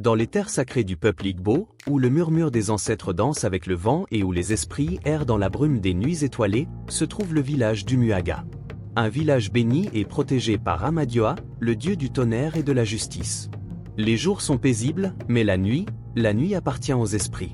Dans les terres sacrées du peuple Igbo, où le murmure des ancêtres danse avec le vent et où les esprits errent dans la brume des nuits étoilées, se trouve le village d'Umuaga. Un village béni et protégé par Amadioha, le dieu du tonnerre et de la justice. Les jours sont paisibles, mais la nuit appartient aux esprits.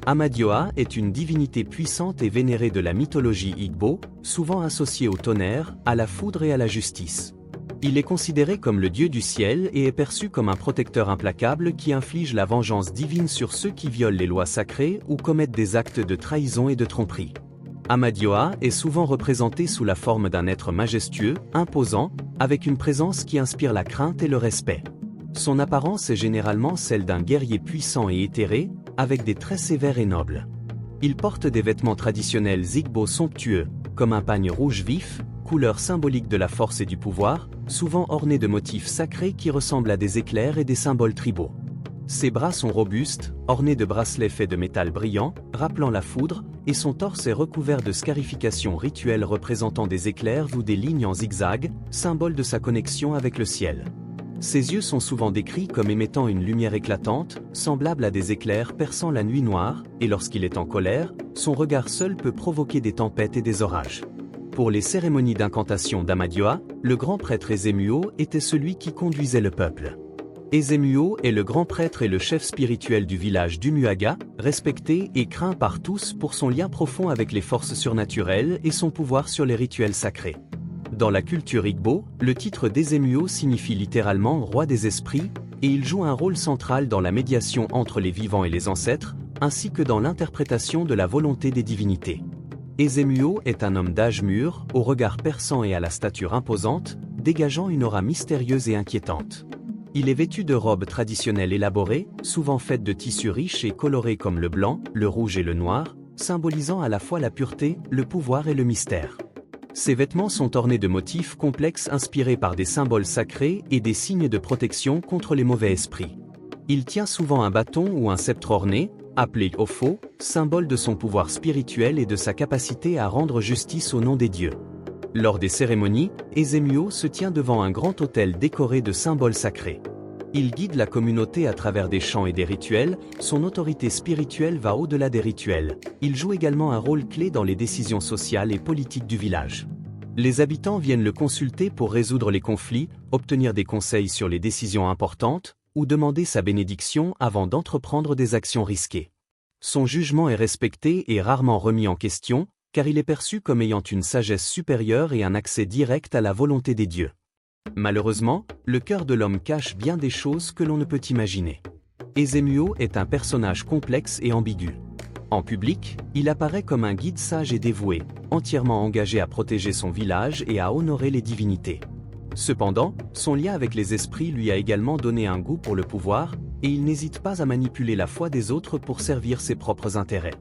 Amadioha est une divinité puissante et vénérée de la mythologie Igbo, souvent associée au tonnerre, à la foudre et à la justice. Il est considéré comme le dieu du ciel et est perçu comme un protecteur implacable qui inflige la vengeance divine sur ceux qui violent les lois sacrées ou commettent des actes de trahison et de tromperie. Amadioha est souvent représenté sous la forme d'un être majestueux, imposant, avec une présence qui inspire la crainte et le respect. Son apparence est généralement celle d'un guerrier puissant et éthéré, avec des traits sévères et nobles. Il porte des vêtements traditionnels Igbo somptueux, comme un pagne rouge vif, couleur symbolique de la force et du pouvoir, souvent orné de motifs sacrés qui ressemblent à des éclairs et des symboles tribaux. Ses bras sont robustes, ornés de bracelets faits de métal brillant, rappelant la foudre, et son torse est recouvert de scarifications rituelles représentant des éclairs ou des lignes en zigzag, symbole de sa connexion avec le ciel. Ses yeux sont souvent décrits comme émettant une lumière éclatante, semblable à des éclairs perçant la nuit noire, et lorsqu'il est en colère, son regard seul peut provoquer des tempêtes et des orages. Pour les cérémonies d'incantation d'Amadioha, le grand prêtre Ezemuo était celui qui conduisait le peuple. Ezemuo est le grand prêtre et le chef spirituel du village d'Umuaga, respecté et craint par tous pour son lien profond avec les forces surnaturelles et son pouvoir sur les rituels sacrés. Dans la culture Igbo, le titre d'Ezemuo signifie littéralement roi des esprits, et il joue un rôle central dans la médiation entre les vivants et les ancêtres, ainsi que dans l'interprétation de la volonté des divinités. Ezemuo est un homme d'âge mûr, au regard perçant et à la stature imposante, dégageant une aura mystérieuse et inquiétante. Il est vêtu de robes traditionnelles élaborées, souvent faites de tissus riches et colorés comme le blanc, le rouge et le noir, symbolisant à la fois la pureté, le pouvoir et le mystère. Ses vêtements sont ornés de motifs complexes inspirés par des symboles sacrés et des signes de protection contre les mauvais esprits. Il tient souvent un bâton ou un sceptre orné, appelé Ofo, symbole de son pouvoir spirituel et de sa capacité à rendre justice au nom des dieux. Lors des cérémonies, Ezemuo se tient devant un grand autel décoré de symboles sacrés. Il guide la communauté à travers des chants et des rituels, son autorité spirituelle va au-delà des rituels. Il joue également un rôle clé dans les décisions sociales et politiques du village. Les habitants viennent le consulter pour résoudre les conflits, obtenir des conseils sur les décisions importantes, ou demander sa bénédiction avant d'entreprendre des actions risquées. Son jugement est respecté et rarement remis en question, car il est perçu comme ayant une sagesse supérieure et un accès direct à la volonté des dieux. Malheureusement, le cœur de l'homme cache bien des choses que l'on ne peut imaginer. Ezemuo est un personnage complexe et ambigu. En public, il apparaît comme un guide sage et dévoué, entièrement engagé à protéger son village et à honorer les divinités. Cependant, son lien avec les esprits lui a également donné un goût pour le pouvoir, et il n'hésite pas à manipuler la foi des autres pour servir ses propres intérêts.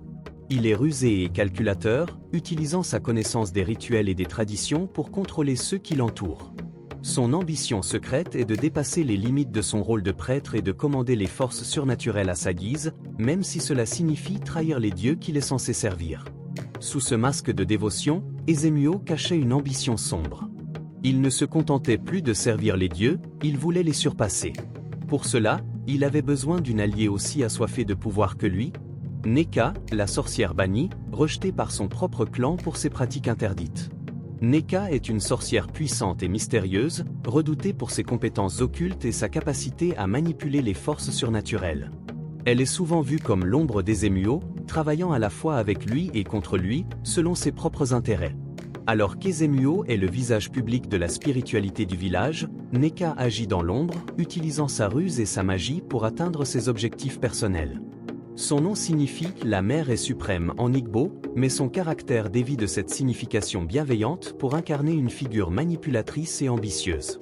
Il est rusé et calculateur, utilisant sa connaissance des rituels et des traditions pour contrôler ceux qui l'entourent. Son ambition secrète est de dépasser les limites de son rôle de prêtre et de commander les forces surnaturelles à sa guise, même si cela signifie trahir les dieux qu'il est censé servir. Sous ce masque de dévotion, Ezemuo cachait une ambition sombre. Il ne se contentait plus de servir les dieux, il voulait les surpasser. Pour cela, il avait besoin d'une alliée aussi assoiffée de pouvoir que lui, Nneka, la sorcière bannie, rejetée par son propre clan pour ses pratiques interdites. Nneka est une sorcière puissante et mystérieuse, redoutée pour ses compétences occultes et sa capacité à manipuler les forces surnaturelles. Elle est souvent vue comme l'ombre d'Ezemuo, travaillant à la fois avec lui et contre lui, selon ses propres intérêts. Alors qu'Ezemuo est le visage public de la spiritualité du village, Nneka agit dans l'ombre, utilisant sa ruse et sa magie pour atteindre ses objectifs personnels. Son nom signifie « la mère est suprême » en Igbo, mais son caractère dévie de cette signification bienveillante pour incarner une figure manipulatrice et ambitieuse.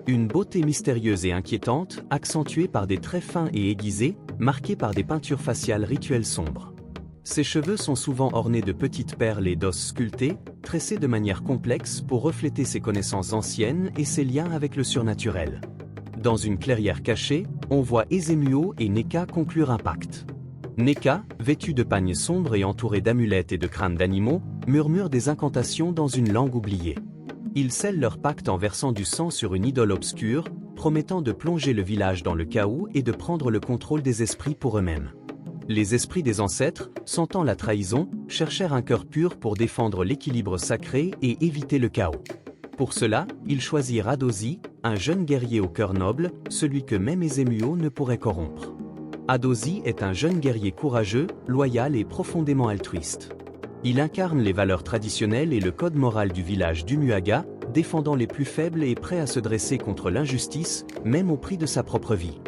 Une beauté mystérieuse et inquiétante, accentuée par des traits fins et aiguisés, marqués par des peintures faciales rituelles sombres. Ses cheveux sont souvent ornés de petites perles et d'os sculptés, tressés de manière complexe pour refléter ses connaissances anciennes et ses liens avec le surnaturel. Dans une clairière cachée, on voit Ezemuo et Nneka conclure un pacte. Nneka, vêtue de pagnes sombres et entourée d'amulettes et de crânes d'animaux, murmure des incantations dans une langue oubliée. Ils scellent leur pacte en versant du sang sur une idole obscure, promettant de plonger le village dans le chaos et de prendre le contrôle des esprits pour eux-mêmes. Les esprits des ancêtres, sentant la trahison, cherchèrent un cœur pur pour défendre l'équilibre sacré et éviter le chaos. Pour cela, ils choisirent Adozi, un jeune guerrier au cœur noble, celui que même Ezemuo ne pourrait corrompre. Adozi est un jeune guerrier courageux, loyal et profondément altruiste. Il incarne les valeurs traditionnelles et le code moral du village d'Umuaga, défendant les plus faibles et prêt à se dresser contre l'injustice, même au prix de sa propre vie.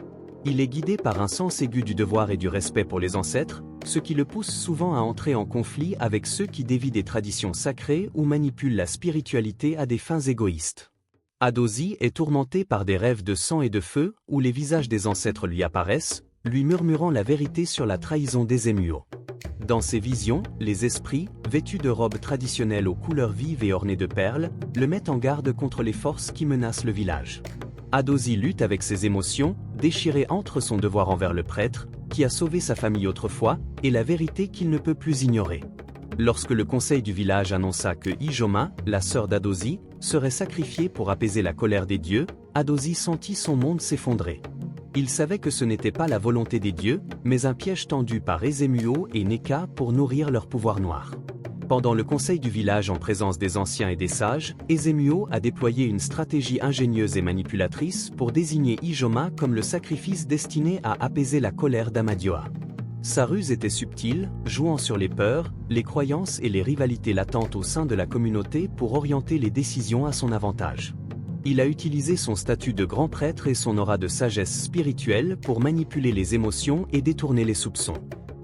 Il est guidé par un sens aigu du devoir et du respect pour les ancêtres, ce qui le pousse souvent à entrer en conflit avec ceux qui dévient des traditions sacrées ou manipulent la spiritualité à des fins égoïstes. Adozi est tourmenté par des rêves de sang et de feu, où les visages des ancêtres lui apparaissent, lui murmurant la vérité sur la trahison d'Ezemuo. Dans ses visions, les esprits, vêtus de robes traditionnelles aux couleurs vives et ornées de perles, le mettent en garde contre les forces qui menacent le village. Adozi lutte avec ses émotions, déchiré entre son devoir envers le prêtre, qui a sauvé sa famille autrefois, et la vérité qu'il ne peut plus ignorer. Lorsque le conseil du village annonça que Ijoma, la sœur d'Adozi, serait sacrifiée pour apaiser la colère des dieux, Adozi sentit son monde s'effondrer. Il savait que ce n'était pas la volonté des dieux, mais un piège tendu par Ezemuo et Neka pour nourrir leur pouvoir noir. Pendant le conseil du village en présence des anciens et des sages, Ezemuo a déployé une stratégie ingénieuse et manipulatrice pour désigner Ijoma comme le sacrifice destiné à apaiser la colère d'Amadioha. Sa ruse était subtile, jouant sur les peurs, les croyances et les rivalités latentes au sein de la communauté pour orienter les décisions à son avantage. Il a utilisé son statut de grand prêtre et son aura de sagesse spirituelle pour manipuler les émotions et détourner les soupçons.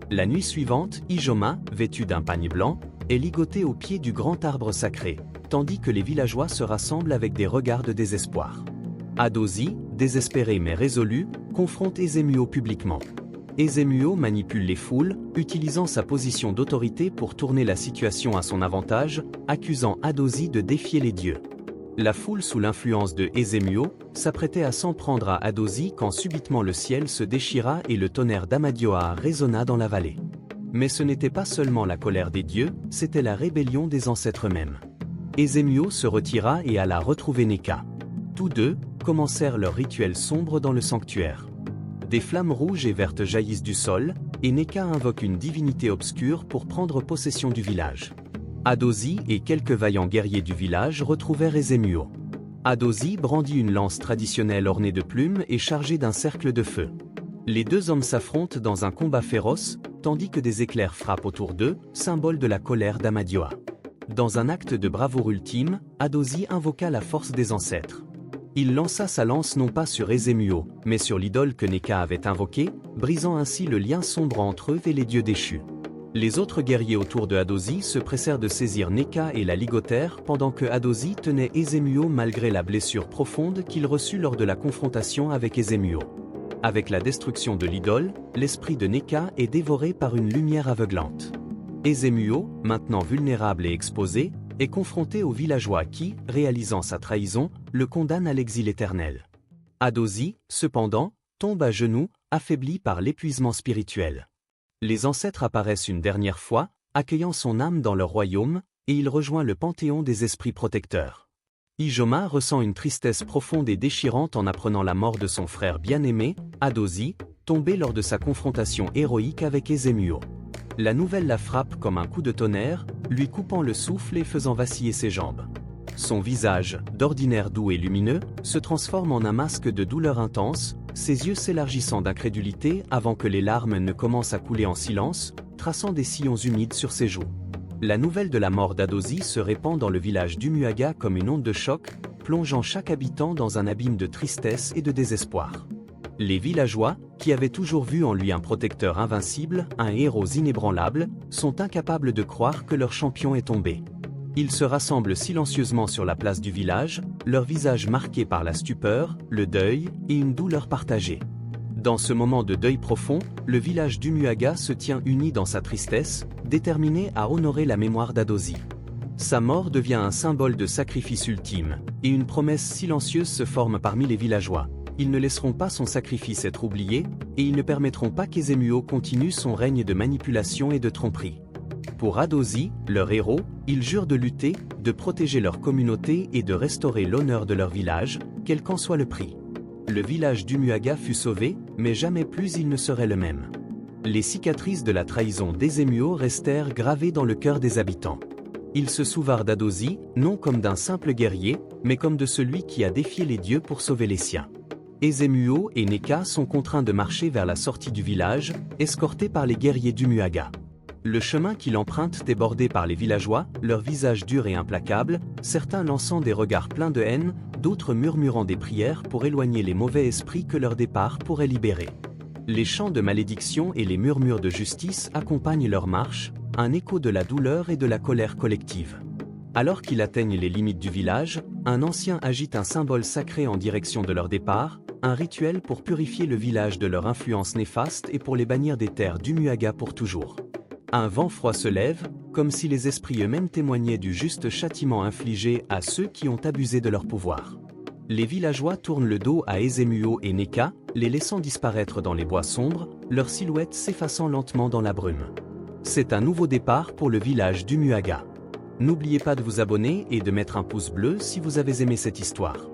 La nuit suivante, Ijoma, vêtu d'un pagne blanc, est ligoté au pied du grand arbre sacré, tandis que les villageois se rassemblent avec des regards de désespoir. Adozi, désespéré mais résolu, confronte Ezemuo publiquement. Ezemuo manipule les foules, utilisant sa position d'autorité pour tourner la situation à son avantage, accusant Adozi de défier les dieux. La foule sous l'influence de Ezemuo s'apprêtait à s'en prendre à Adozi quand subitement le ciel se déchira et le tonnerre d'Amadioha résonna dans la vallée. Mais ce n'était pas seulement la colère des dieux, c'était la rébellion des ancêtres mêmes. Ezemuo se retira et alla retrouver Neka. Tous deux commencèrent leur rituel sombre dans le sanctuaire. Des flammes rouges et vertes jaillissent du sol, et Neka invoque une divinité obscure pour prendre possession du village. Adozi et quelques vaillants guerriers du village retrouvèrent Ezemuo. Adozi brandit une lance traditionnelle ornée de plumes et chargée d'un cercle de feu. Les deux hommes s'affrontent dans un combat féroce, tandis que des éclairs frappent autour d'eux, symbole de la colère d'Amadioha. Dans un acte de bravoure ultime, Adozi invoqua la force des ancêtres. Il lança sa lance non pas sur Ezemuo, mais sur l'idole que Neka avait invoquée, brisant ainsi le lien sombre entre eux et les dieux déchus. Les autres guerriers autour de Adozi se pressèrent de saisir Neka et la ligotèrent pendant que Adozi tenait Ezemuo malgré la blessure profonde qu'il reçut lors de la confrontation avec Ezemuo. Avec la destruction de l'idole, l'esprit de Neka est dévoré par une lumière aveuglante. Ezemuo, maintenant vulnérable et exposé, est confronté aux villageois qui, réalisant sa trahison, le condamnent à l'exil éternel. Adozi, cependant, tombe à genoux, affaibli par l'épuisement spirituel. Les ancêtres apparaissent une dernière fois, accueillant son âme dans leur royaume, et il rejoint le panthéon des esprits protecteurs. Ijoma ressent une tristesse profonde et déchirante en apprenant la mort de son frère bien-aimé, Adozi, tombé lors de sa confrontation héroïque avec Ezemuo. La nouvelle la frappe comme un coup de tonnerre, lui coupant le souffle et faisant vaciller ses jambes. Son visage, d'ordinaire doux et lumineux, se transforme en un masque de douleur intense, ses yeux s'élargissant d'incrédulité avant que les larmes ne commencent à couler en silence, traçant des sillons humides sur ses joues. La nouvelle de la mort d'Adozi se répand dans le village d'Umuaga comme une onde de choc, plongeant chaque habitant dans un abîme de tristesse et de désespoir. Les villageois, qui avaient toujours vu en lui un protecteur invincible, un héros inébranlable, sont incapables de croire que leur champion est tombé. Ils se rassemblent silencieusement sur la place du village, leurs visages marqués par la stupeur, le deuil et une douleur partagée. Dans ce moment de deuil profond, le village d'Umuaga se tient uni dans sa tristesse, déterminé à honorer la mémoire d'Adozi. Sa mort devient un symbole de sacrifice ultime, et une promesse silencieuse se forme parmi les villageois. Ils ne laisseront pas son sacrifice être oublié, et ils ne permettront pas qu'Ezemuo continue son règne de manipulation et de tromperie. Pour Adozi, leur héros, ils jurent de lutter, de protéger leur communauté et de restaurer l'honneur de leur village, quel qu'en soit le prix. Le village d'Umuaga fut sauvé, mais jamais plus il ne serait le même. Les cicatrices de la trahison d'Ezemuo restèrent gravées dans le cœur des habitants. Ils se souvinrent d'Adozi, non comme d'un simple guerrier, mais comme de celui qui a défié les dieux pour sauver les siens. Ezemuo et Neka sont contraints de marcher vers la sortie du village, escortés par les guerriers d'Umuaga. Le chemin qu'ils empruntent est bordé par les villageois, leurs visages durs et implacables, certains lançant des regards pleins de haine, d'autres murmurant des prières pour éloigner les mauvais esprits que leur départ pourrait libérer. Les chants de malédiction et les murmures de justice accompagnent leur marche, un écho de la douleur et de la colère collective. Alors qu'ils atteignent les limites du village, un ancien agite un symbole sacré en direction de leur départ, un rituel pour purifier le village de leur influence néfaste et pour les bannir des terres d'Umuaga pour toujours. Un vent froid se lève, comme si les esprits eux-mêmes témoignaient du juste châtiment infligé à ceux qui ont abusé de leur pouvoir. Les villageois tournent le dos à Ezemuo et Neka, les laissant disparaître dans les bois sombres, leurs silhouettes s'effaçant lentement dans la brume. C'est un nouveau départ pour le village d'Umuaga. N'oubliez pas de vous abonner et de mettre un pouce bleu si vous avez aimé cette histoire.